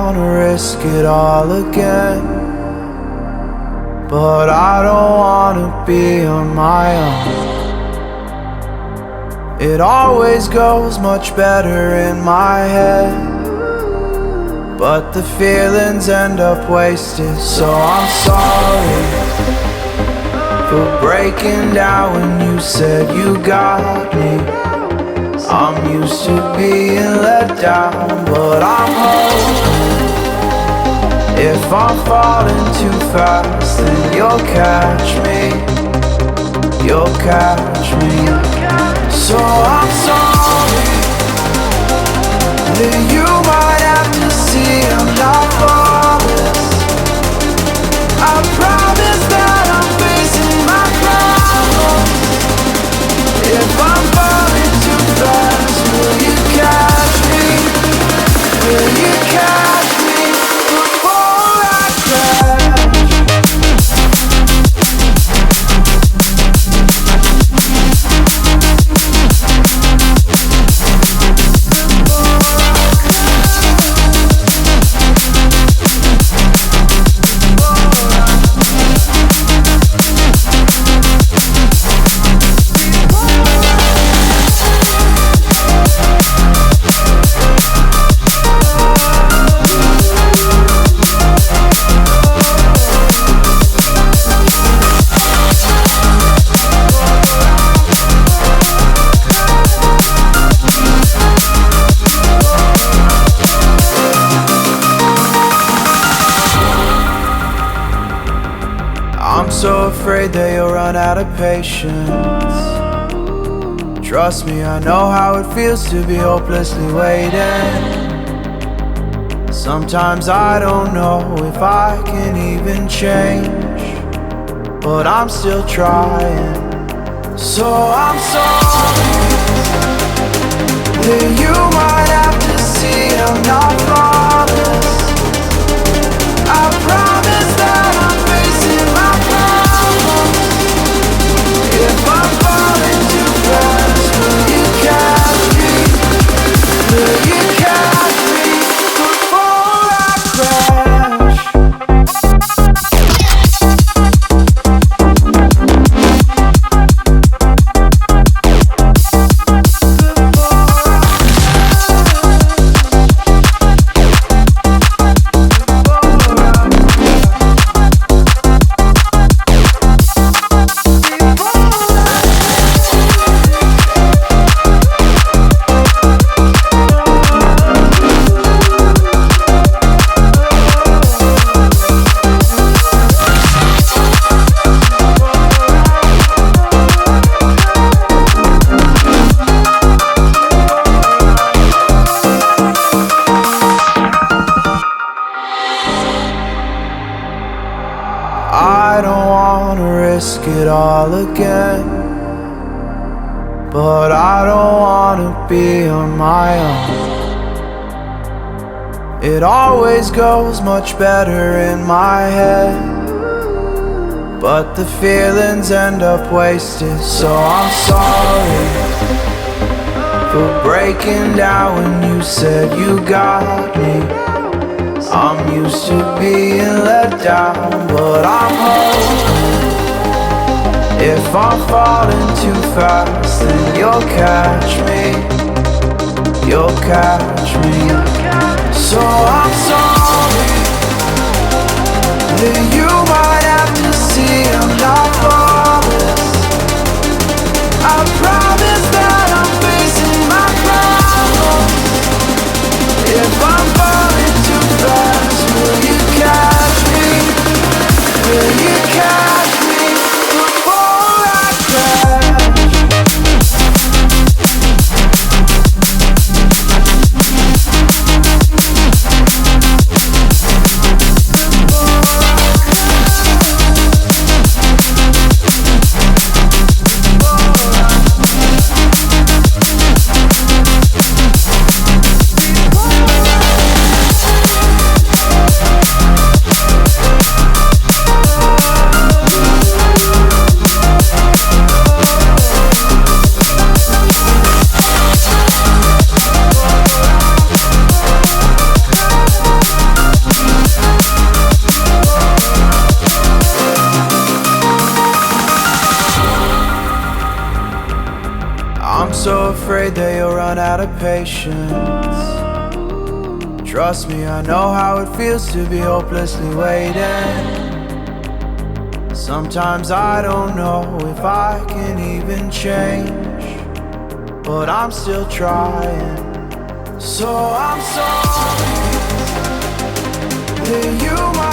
wanna risk it all again, but I don't wanna be on my own. It always goes much better in my head, but the feelings end up wasted. So I'm sorry for breaking down when you said you got me. I'm used to being let down, but I'm hoping if I'm falling too fast, then you'll catch me. You'll catch me. So I'm sorry that you might have to see I'm not flawless. I promise that I'm facing my problems. If I'm falling too fast, will you catch me? Will you catch me before I crash? So afraid that you'll run out of patience. Trust me, I know how it feels to be hopelessly waiting. Sometimes I don't know if I can even change, but I'm still trying. So I'm sorry that you might have to see I'm not flawless. I promise that I'm facing my problems. If I'm falling too fast, will you catch me? Will you catch me before I crash? I don't wanna risk it all again, but I don't wanna be on my own. It always goes much better in my head, but the feelings end up wasted. So I'm sorry for breaking down when you said you got me. I'm used to being let down, but I'm hoping if I'm falling too fast, then you'll catch me. You'll catch me. So I'm sorry that you might have to see I'm not flawless. I promise that I'm facing my problems. If I'm falling too fast, will you catch me? Will you catch me before I crash? Before I crash. I'm so afraid that you'll run out of patience. Trust me, I know how it feels to be hopelessly waiting. Sometimes I don't know if I can even change, but I'm still trying. So I'm sorry that you might